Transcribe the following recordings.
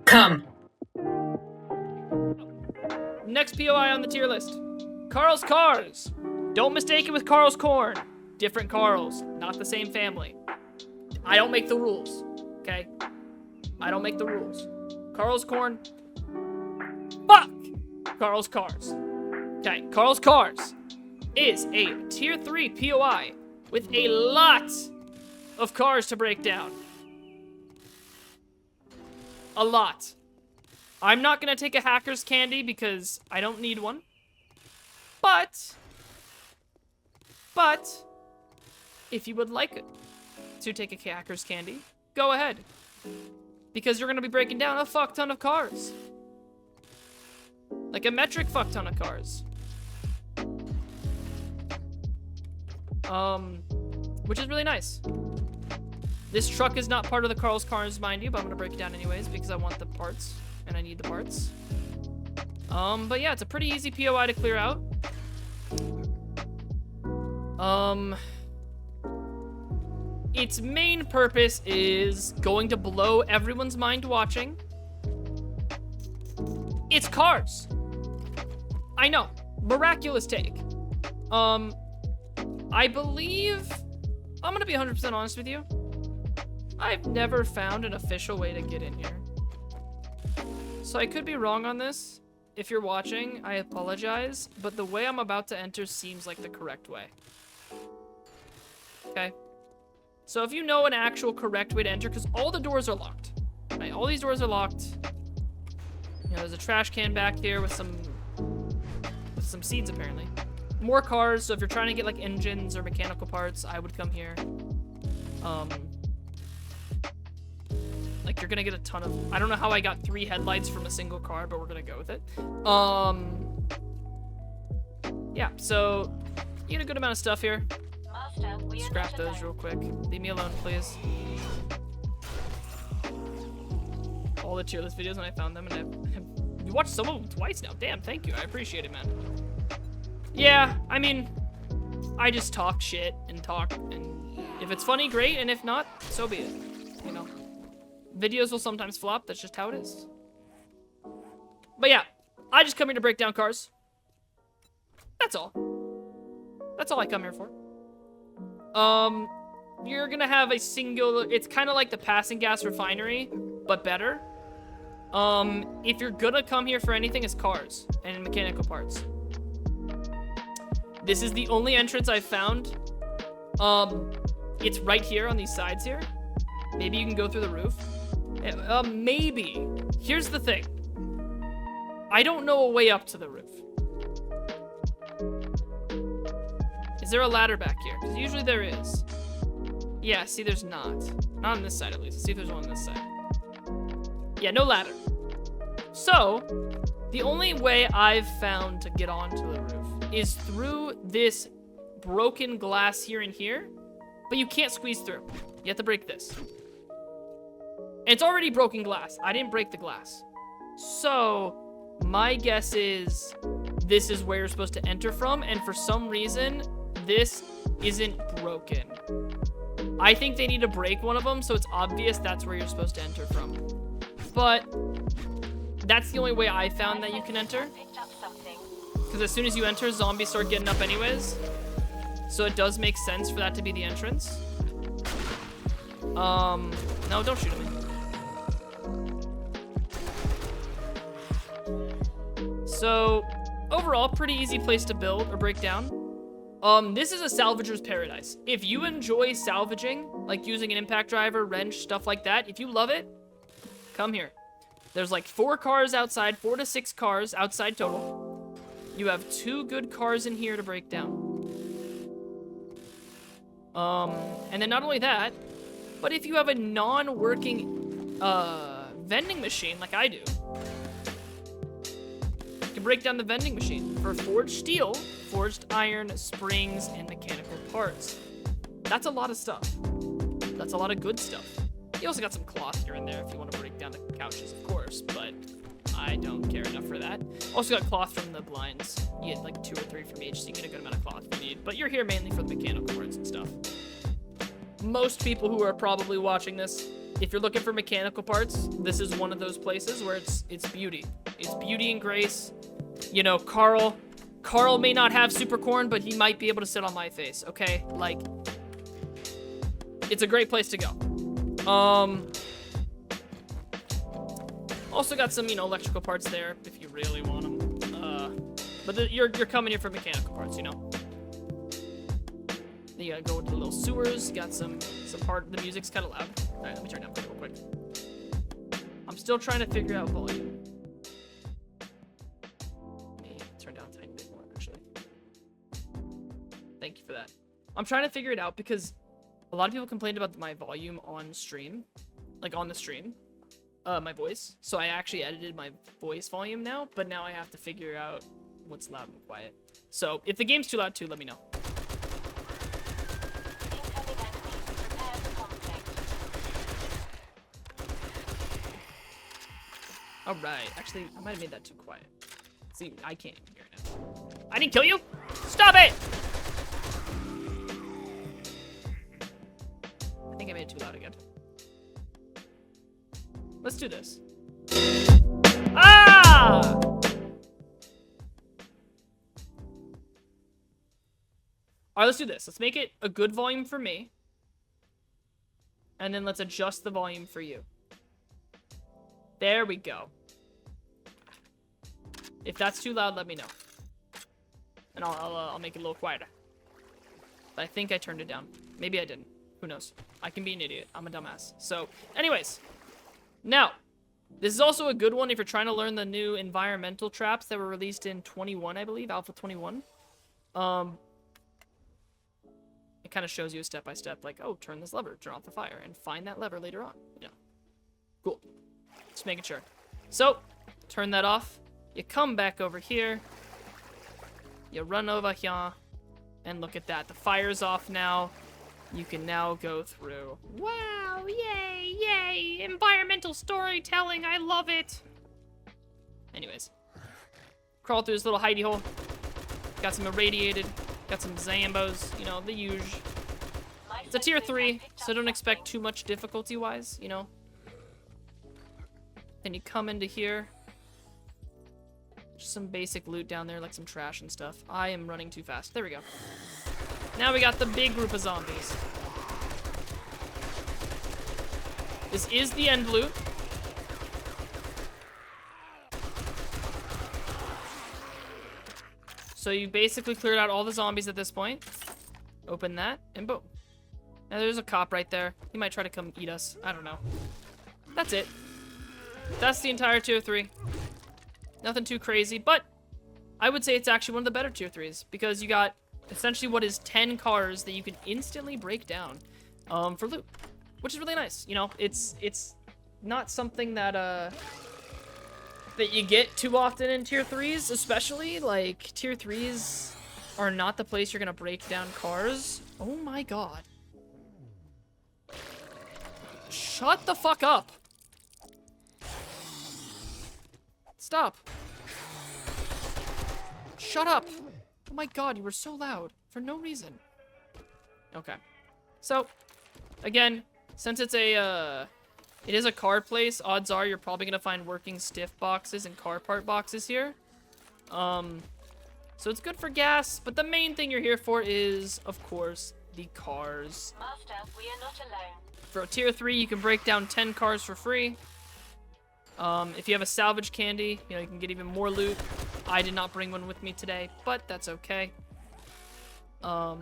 Come. Next POI on the tier list. Carl's Cars. Don't mistake it with Carl's Corn. Different Carls, not the same family. I don't make the rules, okay? I don't make the rules. Carl's Corn. Fuck! Carl's Cars. Okay, Carl's Cars is a tier 3 POI with a lot of cars to break down. A lot. I'm not gonna take a hacker's candy because I don't need one. But if you would like to take a hacker's candy, go ahead. Because you're gonna be breaking down a fuck ton of cars. Like a metric fuck ton of cars. Which is really nice. This truck is not part of the Carl's Cars, mind you, but I'm gonna break it down anyways because I want the parts and I need the parts. But yeah, it's a pretty easy POI to clear out. Its main purpose is going to blow everyone's mind watching. It's cars. I know, miraculous take. I believe, I'm gonna be 100% honest with you. I've never found an official way to get in here. So I could be wrong on this. If you're watching, I apologize, but the way I'm about to enter seems like the correct way. Okay? So if you know an actual correct way to enter, because all the doors are locked. Right? All these doors are locked. You know, there's a trash can back here with some seeds apparently. More cars, so if you're trying to get like engines or mechanical parts, I would come here. Like you're gonna get a ton of, I don't know how I got 3 headlights from a single car, but we're gonna go with it. Yeah, so you get a good amount of stuff here. Scrap those real quick. Leave me alone, please. All the tier list videos when I found them, and you watched some of them twice now. Damn, thank you. I appreciate it, man. Yeah, I mean, I just talk shit and talk, and if it's funny, great, and if not, so be it. You know, videos will sometimes flop. That's just how it is. But yeah, I just come here to break down cars. That's all. That's all I come here for. You're gonna have a singular, it's kind of like the passing gas refinery, but better. If you're gonna come here for anything, it's cars and mechanical parts. This is the only entrance I've found. It's right here on these sides here. Maybe you can go through the roof. Maybe. Here's the thing. I don't know a way up to the roof. Is there a ladder back here? Because usually there is. Yeah, see, there's not. Not on this side, at least. Let's see if there's one on this side. Yeah, no ladder. So, the only way I've found to get onto the roof is through this broken glass here and here, but you can't squeeze through. You have to break this. And it's already broken glass. I didn't break the glass. So, my guess is this is where you're supposed to enter from, and for some reason, this isn't broken. I think they need to break one of them, so it's obvious that's where you're supposed to enter from. But that's the only way I found that you can enter. Because as soon as you enter, zombies start getting up anyways. So it does make sense for that to be the entrance. No, don't shoot at me. So, overall, pretty easy place to build or break down. This is a salvager's paradise. If you enjoy salvaging, like using an impact driver, wrench, stuff like that, if you love it, come here. There's like 4 cars outside, 4 to 6 cars outside total. You have 2 good cars in here to break down. And then not only that, but if you have a non-working, vending machine like I do, you can break down the vending machine for forged steel, forged iron, springs, and mechanical parts. That's a lot of stuff. That's a lot of good stuff. You also got some cloth here and there if you want to break down the couches, of course, but I don't care enough for that. Also got cloth from the blinds. You get like 2 or 3 from each, so you get a good amount of cloth if you need. But you're here mainly for the mechanical parts and stuff. Most people who are probably watching this if you're looking for mechanical parts, this is one of those places where it's beauty. It's beauty and grace. You know, Carl may not have super corn, but he might be able to sit on my face, okay? Like, it's a great place to go. Also got some, you know, electrical parts there if you really want them. But you're coming here for mechanical parts, you know. You gotta go into the little sewers. Got some part. The music's kind of loud. All right, let me turn down real quick. I'm still trying to figure out volume. Let me turn down a tiny bit more, actually. Thank you for that. I'm trying to figure it out because a lot of people complained about my volume on stream, like on the stream, my voice. So I actually edited my voice volume now, but now I have to figure out what's loud and quiet. So if the game's too loud too, let me know. All right, actually, I might have made that too quiet. See, I can't even hear it now. I didn't kill you. Stop it. I think I made it too loud again. Let's do this. Ah! All right, let's do this. Let's make it a good volume for me. And then let's adjust the volume for you. There we go. If that's too loud, let me know. And I'll make it a little quieter. But I think I turned it down. Maybe I didn't. Who knows? I can be an idiot. I'm a dumbass. So, anyways. Now, this is also a good one if you're trying to learn the new environmental traps that were released in 21, I believe. Alpha 21. It kind of shows you a step-by-step, like, oh, turn this lever, turn off the fire, and find that lever later on. You know. Cool. Just making sure. So, turn that off. You come back over here. You run over here. And look at that. The fire's off now. You can now go through. Wow, yay, yay. Environmental storytelling. I love it. Anyways. Crawl through this little hidey hole. Got some irradiated. Got some Zambos. You know, the usual. It's a tier 3, so don't expect too much difficulty-wise, you know. Then you come into here. Just some basic loot down there, like some trash and stuff. I am running too fast. There we go. Now we got the big group of zombies. This is the end loot. So you basically cleared out all the zombies at this point. Open that, and boom. Now there's a cop right there. He might try to come eat us. I don't know. That's it. That's the entire tier 3. Nothing too crazy, but I would say it's actually one of the better tier 3s because you got essentially what is 10 cars that you can instantly break down for loot, which is really nice. You know, it's not something that that you get too often in tier 3s, especially like tier 3s are not the place you're gonna break down cars. Oh my god. Shut the fuck up. Stop. Shut up. Oh my god, you were so loud. For no reason. Okay. So, again, since it's a, it is a car place, odds are you're probably gonna find working stiff boxes and car part boxes here. So it's good for gas, but the main thing you're here for is, of course, the cars. Master, we are not alone. For a tier 3, you can break down 10 cars for free. If you have a salvage candy, you know, you can get even more loot. I did not bring one with me today, but that's okay. After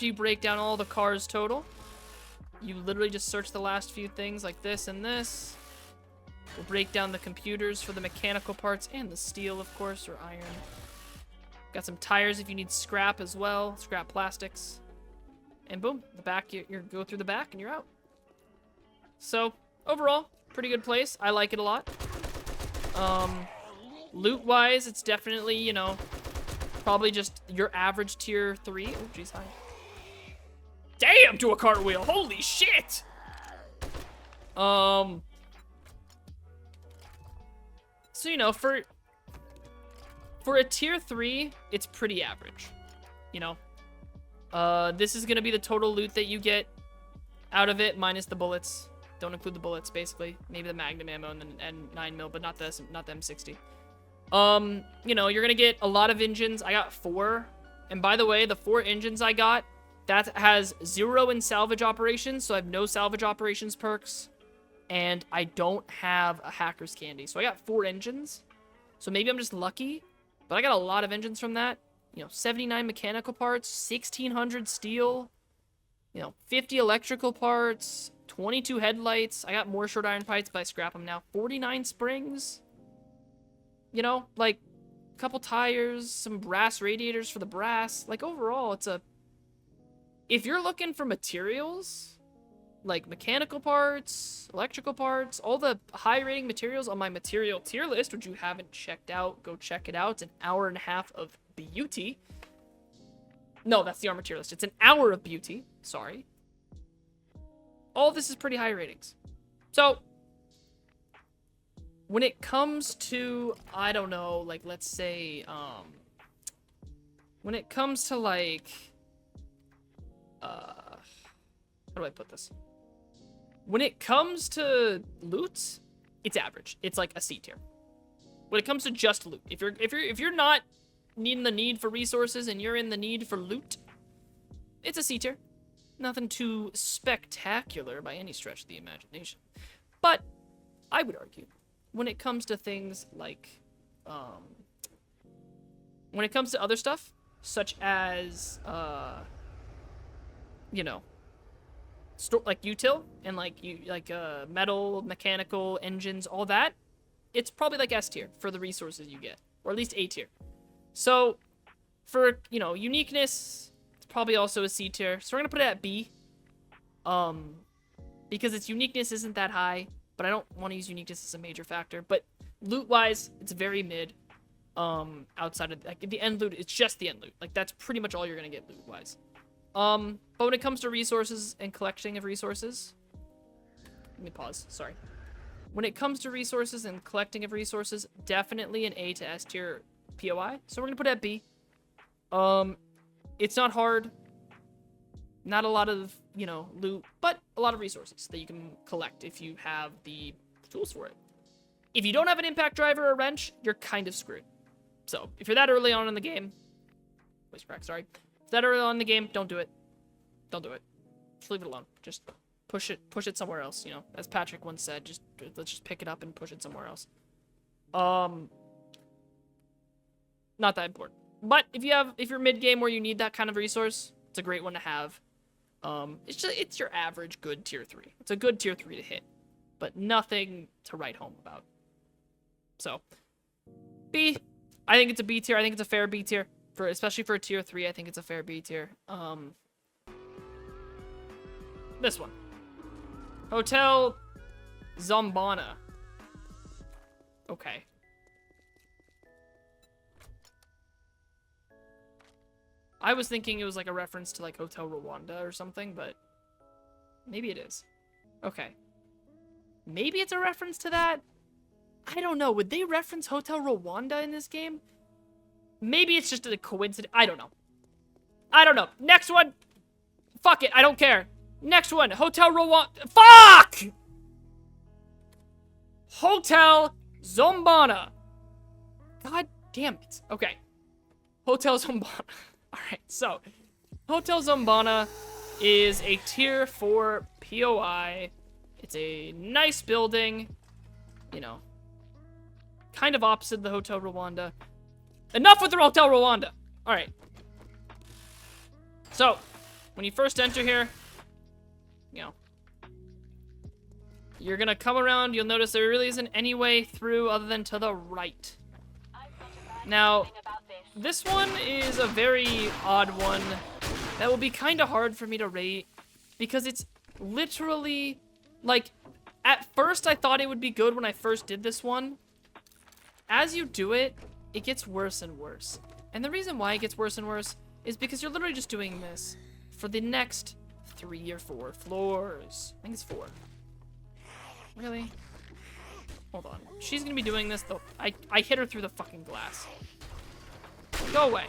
you break down all the cars total, you literally just search the last few things like this and this. We'll break down the computers for the mechanical parts and the steel, of course, or iron. Got some tires if you need scrap as well, scrap plastics. And boom, the back, you go through the back and you're out. So, overall, pretty good place. I like it a lot. Loot-wise, it's definitely, you know, probably just your average tier 3. Oh, jeez, hi. Damn, to a cartwheel. Holy shit! So, you know, for a tier 3, it's pretty average. You know? This is gonna be the total loot that you get. out of it, minus the bullets. Don't include the bullets, basically. Maybe the magnum ammo and 9mm, but not the M60. You know, you're gonna get a lot of engines. I got 4. And by the way, the 4 engines I got, that has 0 in salvage operations, so I have no salvage operations perks. And I don't have a hacker's candy. So I got 4 engines. So maybe I'm just lucky. But I got a lot of engines from that. You know, 79 mechanical parts, 1,600 steel, you know, 50 electrical parts, 22 headlights. I got more short iron pipes, but I scrap them now. 49 springs. You know, like, a couple tires, some brass radiators for the brass. Like, overall, it's a... If you're looking for materials, like mechanical parts, electrical parts, all the high rating materials on my material tier list, which you haven't checked out, go check it out. It's an hour and a half of beauty. No, that's the armor tier list. It's an hour of beauty. Sorry. All this is pretty high ratings. So, when it comes to, I don't know, like, let's say, when it comes to, like, how do I put this? When it comes to loot, it's average. It's like a C tier. When it comes to just loot, if you're not needing the need for resources and you're in the need for loot, it's a C tier. Nothing too spectacular by any stretch of the imagination. But I would argue, when it comes to things like, when it comes to other stuff, such as, you know, like util and like metal, mechanical, engines, all that, it's probably like S tier for the resources you get, or at least A tier. So for, you know, uniqueness, it's probably also a C tier. So we're gonna put it at B, because its uniqueness isn't that high, but I don't want to use uniqueness as a major factor. But loot wise, it's very mid. Outside of like the end loot, it's just the end loot. Like that's pretty much all you're gonna get loot wise. But when it comes to resources and collecting of resources, let me pause, sorry. When it comes to resources and collecting of resources, definitely an A to S tier POI. So we're gonna put it at B. It's not hard. Not a lot of, you know, loot, but a lot of resources that you can collect if you have the tools for it. If you don't have an impact driver or wrench, you're kind of screwed. So if you're that early on in the game, voice crack, sorry. That early on in the game, don't do it. Don't do it. Just leave it alone. Just push it somewhere else, you know. As Patrick once said, let's just pick it up and push it somewhere else. Not that important. But if you're mid-game where you need that kind of resource, it's a great one to have. It's your average good tier 3. It's a good tier 3 to hit, but nothing to write home about. So, B, I think it's a B tier. I think it's a fair B tier. Especially for a tier 3, I think it's a fair B tier. This one. Hotel ZOMBONA. Okay. I was thinking it was like a reference to like Hotel Rwanda or something, but maybe it is. Okay. Maybe it's a reference to that? I don't know. Would they reference Hotel Rwanda in this game? Maybe it's just a coincidence. I don't know. I don't know. Next one. Fuck it. I don't care. Next one. Hotel Rwanda. Fuck! Hotel ZOMBONA. God damn it. Okay. Hotel ZOMBONA. Alright, so. Hotel ZOMBONA is a tier 4 POI. It's a nice building. You know. Kind of opposite the Hotel Rwanda. Enough with the Hotel Rwanda. All right. So, when you first enter here, you know, you're gonna come around. You'll notice there really isn't any way through other than to the right. Now, this one is a very odd one that will be kind of hard for me to rate because it's literally like, at first I thought it would be good when I first did this one. As you do it, it gets worse and worse. And the reason why it gets worse and worse is because you're literally just doing this for the next 3 or 4 floors. I think it's 4. Really? Hold on. She's gonna be doing this though. I hit her through the fucking glass. Go away.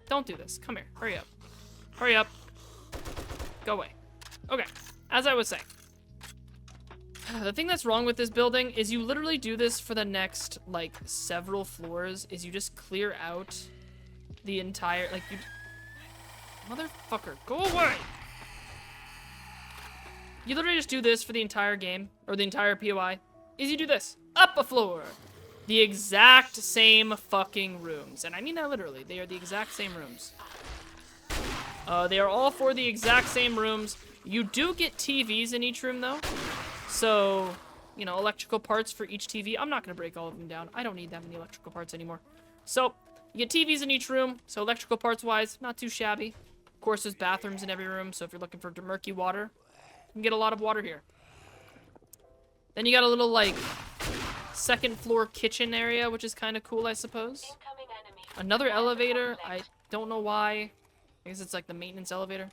Don't do this. Come here. Hurry up. Hurry up. Go away. Okay. as I was saying, the thing that's wrong with this building is you literally do this for the next, like, several floors, is you just clear out the entire, like, you... Motherfucker, go away! You literally just do this for the entire game, or the entire POI, is you do this. Up a floor! The exact same fucking rooms. And I mean that literally. They are the exact same rooms. They are all for the exact same rooms. You do get TVs in each room, though. So, you know, electrical parts for each TV. I'm not going to break all of them down. I don't need that many electrical parts anymore. So, you get TVs in each room. So, electrical parts-wise, not too shabby. Of course, there's bathrooms in every room. So, if you're looking for murky water, you can get a lot of water here. Then you got a little, like, second floor kitchen area, which is kind of cool, I suppose. Another elevator. I don't know why. I guess it's like the maintenance elevator.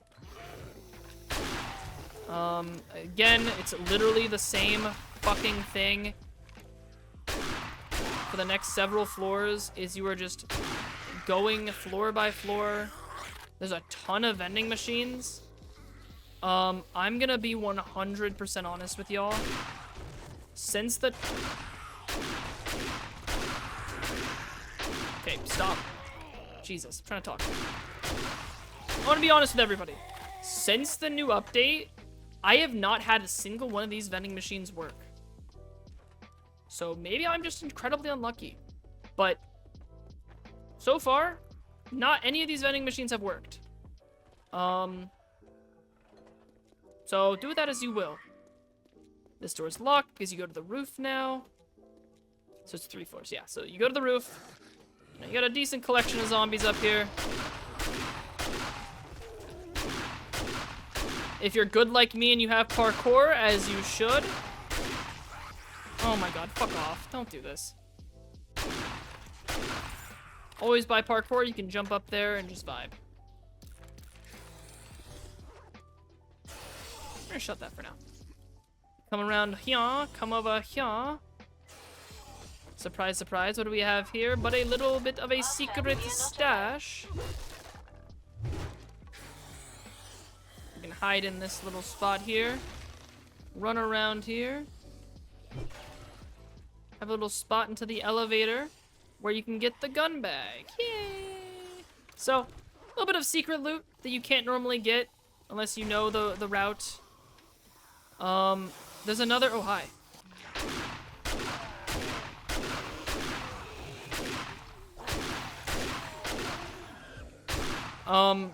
Again, it's literally the same fucking thing for the next several floors, is you are just going floor by floor. There's a ton of vending machines. I'm gonna be 100% honest with y'all. Since the... Okay, stop. Jesus, I'm trying to talk. I want to be honest with everybody. Since the new update, I have not had a single one of these vending machines work. So maybe I'm just incredibly unlucky. But so far, not any of these vending machines have worked. So do with that as you will. This door is locked because you go to the roof now. So it's 3 floors, yeah. So you go to the roof. You got a decent collection of zombies up here. If you're good like me and you have parkour, as you should. Oh my god, fuck off. Don't do this. Always by parkour, you can jump up there and just vibe. I'm gonna shut that for now. Come around here, come over here. Surprise, surprise, what do we have here? But a little bit of a secret stash. You can hide in this little spot here. Run around here. Have a little spot into the elevator where you can get the gun bag. Yay! So, a little bit of secret loot that you can't normally get unless you know the route. There's another... Oh, hi.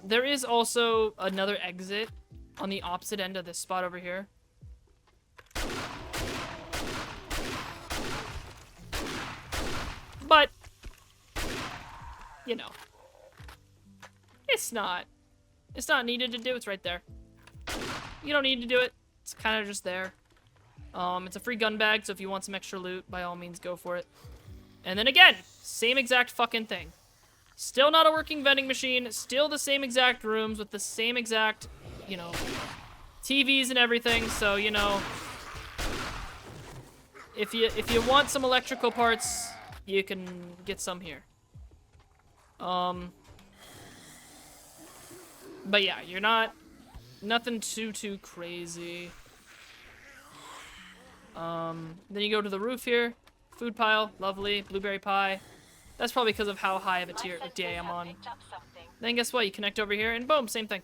There is also another exit on the opposite end of this spot over here. But, you know, it's not needed to do. It's right there. You don't need to do it. It's kind of just there. It's a free gun bag, so if you want some extra loot, by all means, go for it. And then again, same exact fucking thing. Still not a working vending machine. Still the same exact rooms with the same exact, you know, TVs and everything. So, you know, if you want some electrical parts, you can get some here. But yeah, you're nothing too crazy. Then you go to the roof here. Food pile, lovely. Blueberry pie. That's probably because of how high of a tier I'm on. Then guess what? You connect over here, and boom, same thing.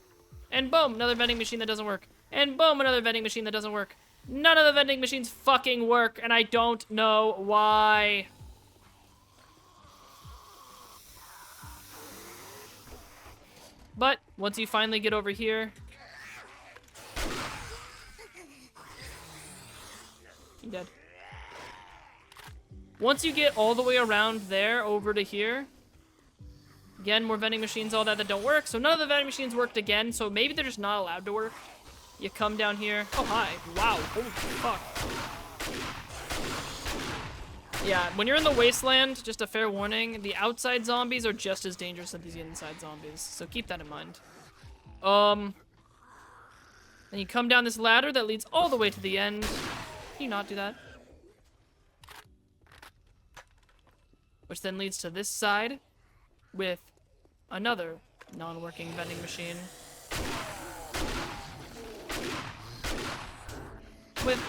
And boom, another vending machine that doesn't work. And boom, another vending machine that doesn't work. None of the vending machines fucking work, and I don't know why. But once you finally get over here, you dead. Once you get all the way around there over to here, again, more vending machines, all that don't work. So none of the vending machines worked again, so maybe they're just not allowed to work. You come down here. Oh, hi. Wow. Holy fuck. Yeah, when you're in the wasteland, just a fair warning, the outside zombies are just as dangerous as the inside zombies, so keep that in mind. And you come down this ladder that leads all the way to the end. Can you not do that? Which then leads to this side with another non-working vending machine. with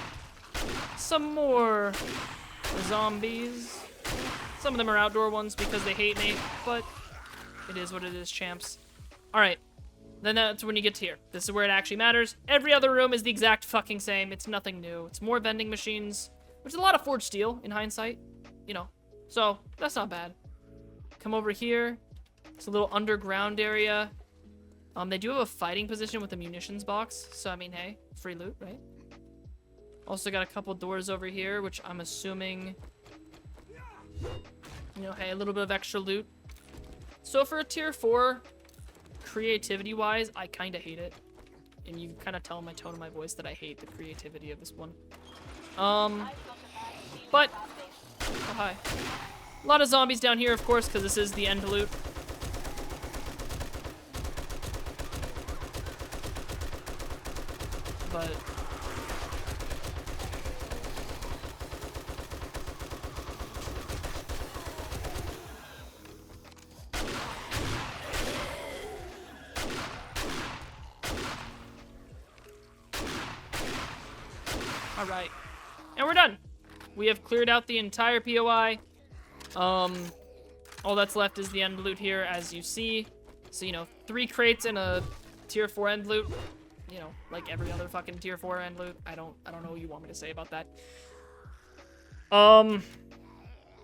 some more zombies. Some of them are outdoor ones because they hate me, but it is what it is, champs. Alright, then that's when you get to here. This is where it actually matters. Every other room is the exact fucking same. It's nothing new. It's more vending machines, which is a lot of forged steel in hindsight, you know. So, that's not bad. Come over here. It's a little underground area. They do have a fighting position with a munitions box, so I mean, hey, free loot, right? Also got a couple doors over here, which I'm assuming, you know, hey, a little bit of extra loot. So for a tier 4, creativity-wise, I kind of hate it. And you kind of tell in my tone of my voice that I hate the creativity of this one. But, oh hi. A lot of zombies down here, of course, because this is the end loot. But all right, and we're done. We have cleared out the entire POI. All that's left is the end loot here, as you see. So, you know, 3 crates and a tier 4 end loot. You know, like every other fucking tier 4 end loot. I don't know what you want me to say about that.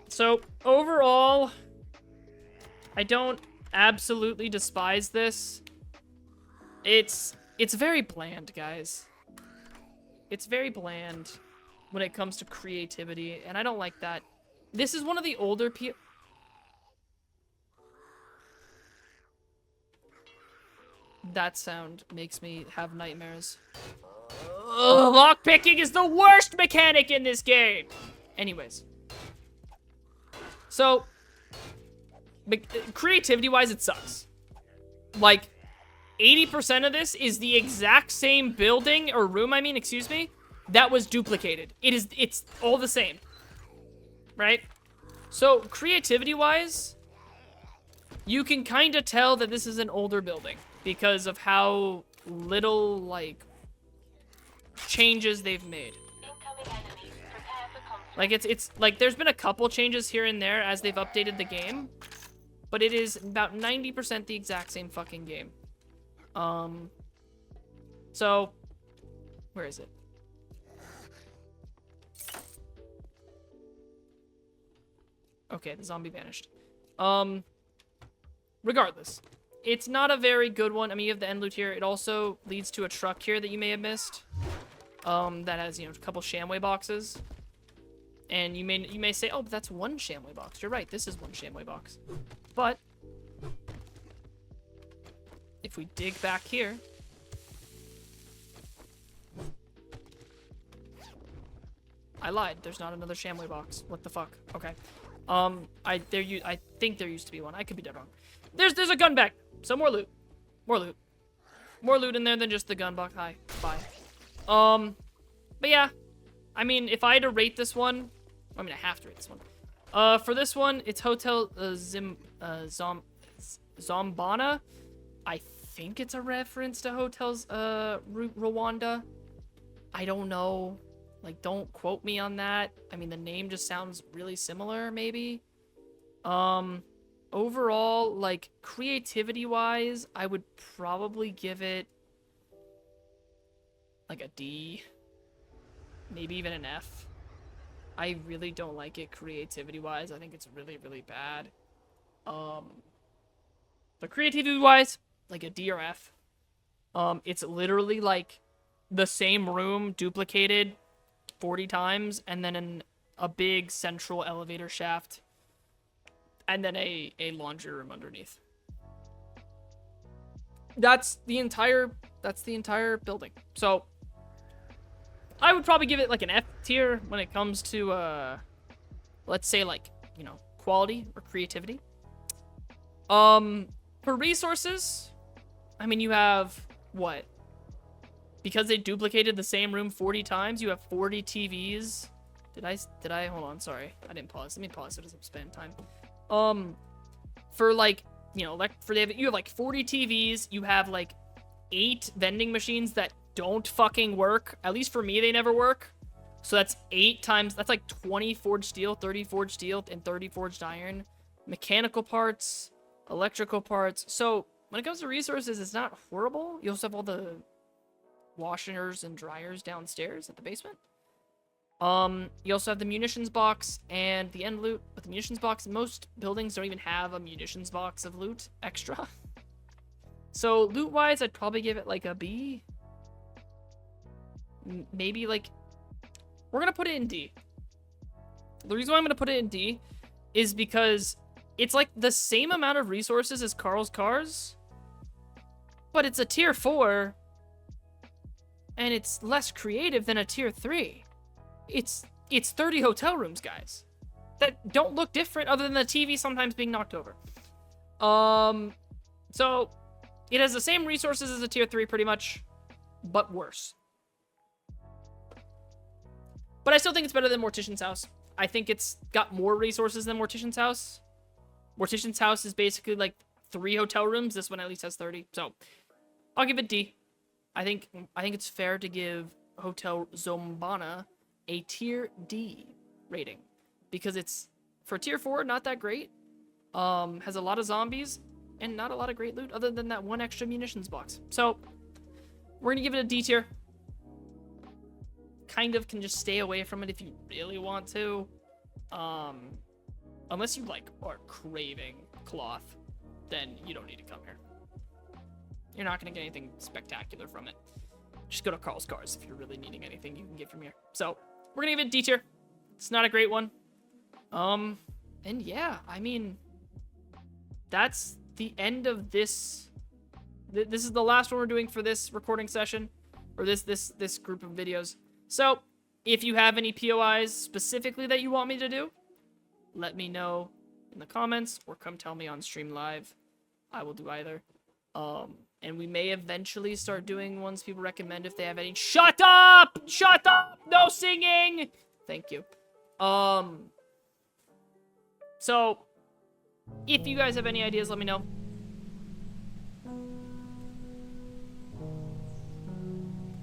So overall, I don't absolutely despise this. It's very bland, guys. It's very bland when it comes to creativity, and I don't like that. This is one of the older That sound makes me have nightmares. Lockpicking is the worst mechanic in this game! Anyways. So, creativity-wise, it sucks. Like, 80% of this is the exact same building, or room, I mean, excuse me, that was duplicated. It's all the same. Right? So, creativity-wise, you can kind of tell that this is an older building because of how little, like, changes they've made. Like, it's like, there's been a couple changes here and there as they've updated the game, but it is about 90% the exact same fucking game. So, where is it? Okay, the zombie vanished. Regardless, it's not a very good one. I mean, you have the end loot here. It also leads to a truck here that you may have missed. That has, you know, a couple Shamway boxes. And you may say, oh, but that's one Shamway box. You're right, this is one Shamway box. But if we dig back here, I lied. There's not another Shamway box. What the fuck? Okay. I think there used to be one. I could be dead wrong. There's a gun bag. Some more loot. More loot. More loot in there than just the gun box. Hi. Bye. But yeah. I mean, if I had to rate this one, I mean, I have to rate this one. For this one, it's Hotel Zombona. I think it's a reference to Hotels Rwanda. I don't know. Like, don't quote me on that. I mean, the name just sounds really similar, maybe. Overall, like, creativity-wise, I would probably give it, like, a D. Maybe even an F. I really don't like it creativity-wise. I think it's really, really bad. But creativity-wise, like a D or F. It's literally, like, the same room duplicated 40 times, and then a big central elevator shaft, and then a laundry room underneath. That's the entire building. So I would probably give it like an F tier when it comes to let's say, like, you know, quality or creativity. For resources, I mean, you have what? Because they duplicated the same room 40 times, you have 40 TVs. Did I, hold on, sorry. I didn't pause. Let me pause so it doesn't spend time. For, like, you know, like, you have like 40 TVs, you have like 8 vending machines that don't fucking work. At least for me, they never work. So that's 8 times, that's like 20 forged steel, 30 forged steel, and 30 forged iron. Mechanical parts, electrical parts. So when it comes to resources, it's not horrible. You also have all the washers and dryers downstairs at the basement. You also have the munitions box and the end loot. But the munitions box, most buildings don't even have a munitions box of loot extra. So loot-wise, I'd probably give it like a B. Maybe like... We're going to put it in D. The reason why I'm going to put it in D is because it's like the same amount of resources as Carl's Cars, but it's a tier 4, and it's less creative than a tier 3. It's 30 hotel rooms, guys, that don't look different other than the TV sometimes being knocked over. So it has the same resources as a tier 3 pretty much, but worse. But I still think it's better than Mortician's House. I think it's got more resources than Mortician's House. Mortician's House is basically like 3 hotel rooms. This one at least has 30. So I'll give it D. I think it's fair to give Hotel ZOMBONA a tier D rating, because it's, for tier 4, not that great. Has a lot of zombies and not a lot of great loot other than that 1 extra munitions box. So we're gonna give it a D tier. Kind of can just stay away from it if you really want to. Unless you like are craving cloth, then you don't need to come here. You're not gonna get anything spectacular from it. Just go to Carl's Cars if you're really needing anything you can get from here. So we're gonna give it D tier. It's not a great one. And yeah, I mean, that's the end of this. This is the last one we're doing for this recording session, or this group of videos. So if you have any POIs specifically that you want me to do, let me know in the comments or come tell me on stream live. I will do either. And we may eventually start doing ones people recommend if they have any. Shut up! Shut up! No singing! Thank you. So if you guys have any ideas, let me know.